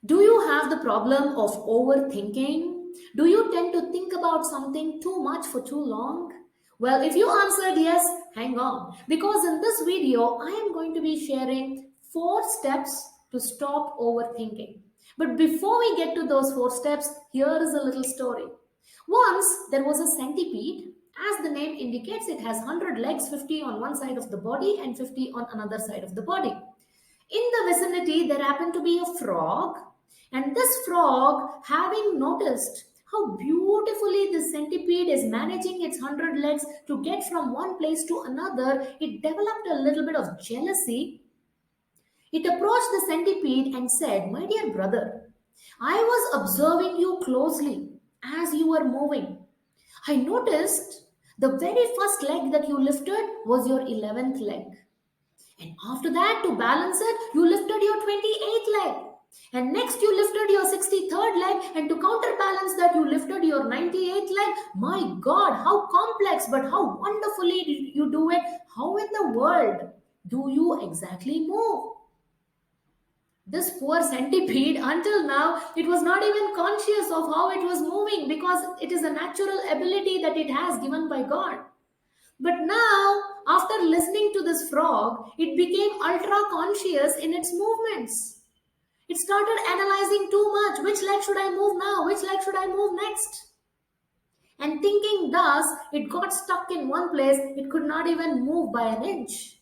Do you have the problem of overthinking? Do you tend to think about something too much for too long? Well, if you answered yes, hang on. Because in this video, I am going to be sharing 4 steps to stop overthinking. But before we get to those 4 steps, here is a little story. Once there was a centipede. As the name indicates, it has 100 legs, 50 on one side of the body and 50 on another side of the body. In the vicinity, there happened to be a frog, and this frog, having noticed how beautifully the centipede is managing its 100 legs to get from one place to another, it developed a little bit of jealousy. It approached the centipede and said, "My dear brother, I was observing you closely as you were moving. I noticed the very first leg that you lifted was your 11th leg. And after that, to balance it, you lifted your 28th leg. And next, you lifted your 63rd leg. And to counterbalance that, you lifted your 98th leg. My God, how complex, but how wonderfully you do it. How in the world do you exactly move?" This poor centipede, until now, it was not even conscious of how it was moving because it is a natural ability that it has given by God. But now, after listening to this frog, it became ultra conscious in its movements. It started analyzing too much. Which leg should I move now? Which leg should I move next? And thinking thus, it got stuck in one place. It could not even move by an inch.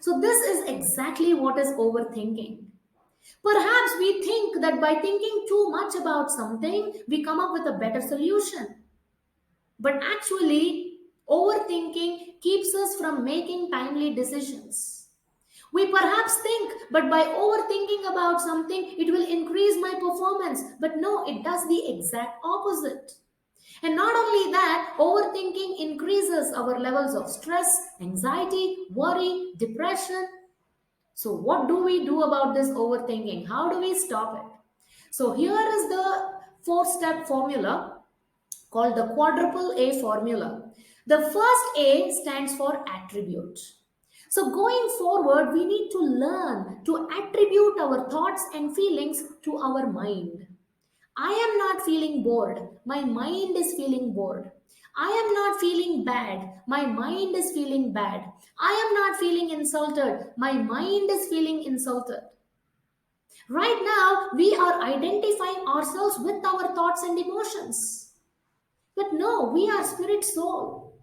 So, this is exactly what is overthinking. Perhaps we think that by thinking too much about something, we come up with a better solution. But actually, overthinking keeps us from making timely decisions. We perhaps think, but by overthinking about something, it will increase my performance. But no, it does the exact opposite. And not only that, overthinking increases our levels of stress, anxiety, worry, depression. So, what do we do about this overthinking? How do we stop it? So, here is the 4 step formula called the quadruple A formula. The first A stands for attribute. So, going forward, we need to learn to attribute our thoughts and feelings to our mind. I am not feeling bored. My mind is feeling bored. I am not feeling bad. My mind is feeling bad. I am not feeling insulted. My mind is feeling insulted. Right now, we are identifying ourselves with our thoughts and emotions. But no, we are spirit soul.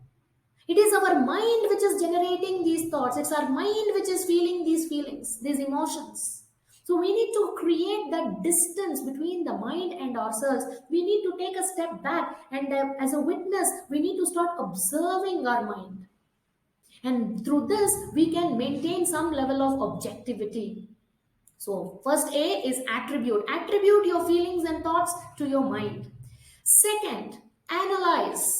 It is our mind which is generating these thoughts. It's our mind which is feeling these feelings, these emotions. So we need to create that distance between the mind and ourselves. We need to take a step back and as a witness, we need to start observing our mind. And through this, we can maintain some level of objectivity. So, first A is attribute. Attribute your feelings and thoughts to your mind. Second, analyze.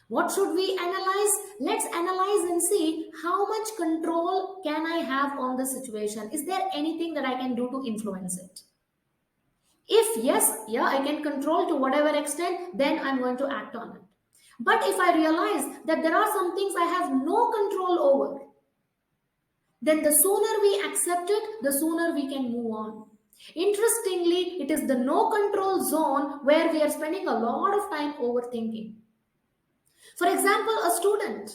What should we analyze? Let's analyze and see how much control can I have on the situation. Is there anything that I can do to influence it? If yes, yeah, I can control to whatever extent, then I'm going to act on it. But if I realize that there are some things I have no control over, then the sooner we accept it, the sooner we can move on. Interestingly, it is the no control zone where we are spending a lot of time overthinking. For example, a student,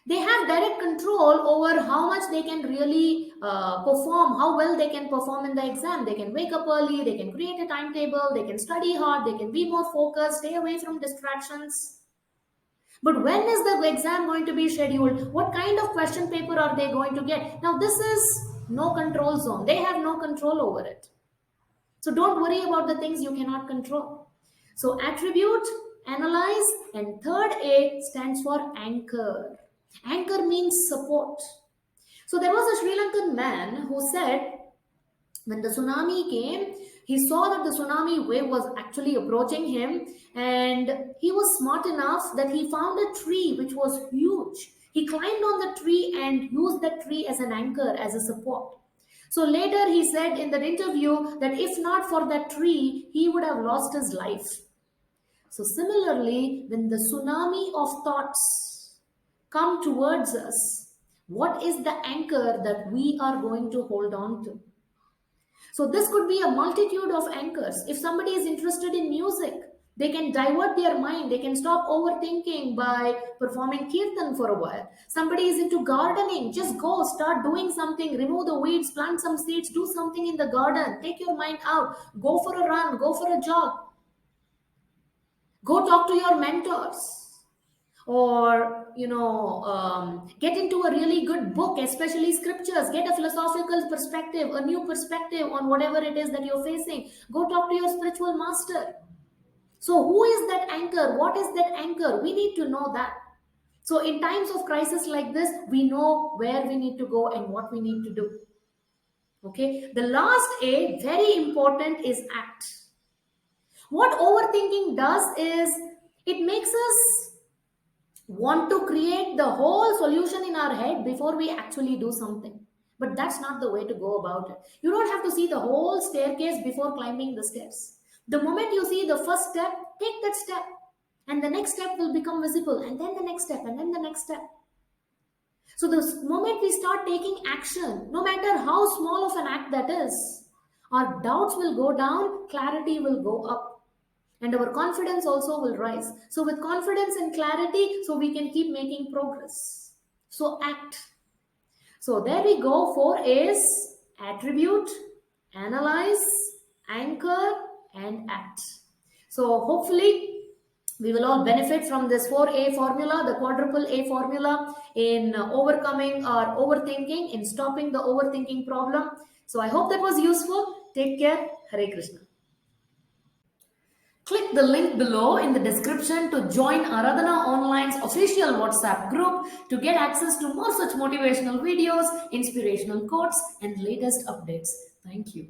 they have direct control over how much they can really perform, how well they can perform in the exam. They can wake up early, they can create a timetable, they can study hard, they can be more focused, stay away from distractions. But when is the exam going to be scheduled? What kind of question paper are they going to get? Now, this is no control zone. They have no control over it. So, don't worry about the things you cannot control. So, attribute, analyze, and third A stands for anchor. Anchor means support. So, there was a Sri Lankan man who said, when the tsunami came, he saw that the tsunami wave was actually approaching him, and he was smart enough that he found a tree which was huge. He climbed on the tree and used that tree as an anchor, as a support. So later he said in that interview that if not for that tree, he would have lost his life. So similarly, when the tsunami of thoughts come towards us, what is the anchor that we are going to hold on to? So this could be a multitude of anchors. If somebody is interested in music, they can divert their mind. They can stop overthinking by performing kirtan for a while. Somebody is into gardening. Just go, start doing something. Remove the weeds, plant some seeds, do something in the garden. Take your mind out. Go for a run, go for a jog. Go talk to your mentors. Or get into a really good book, especially scriptures. Get a philosophical perspective, a new perspective on whatever it is that you're facing. Go talk to your spiritual master. So who is that anchor? What is that anchor? We need to know that. So in times of crisis like this, we know where we need to go and what we need to do. Okay, the last A, very important, is act. What overthinking does is it makes us want to create the whole solution in our head before we actually do something. But that's not the way to go about it. You don't have to see the whole staircase before climbing the stairs. The moment you see the first step, take that step. And the next step will become visible. And then the next step, and then the next step. So the moment we start taking action, no matter how small of an act that is, our doubts will go down, clarity will go up, and our confidence also will rise. So with confidence and clarity, so we can keep making progress. So act. So there we go. 4 A's: attribute, analyze, anchor, and act. So hopefully we will all benefit from this 4A formula, the quadruple A formula, in overcoming our overthinking, in stopping the overthinking problem. So I hope that was useful. Take care. Hare Krishna. Click the link below in the description to join Aradhana Online's official WhatsApp group to get access to more such motivational videos, inspirational quotes, and latest updates. Thank you.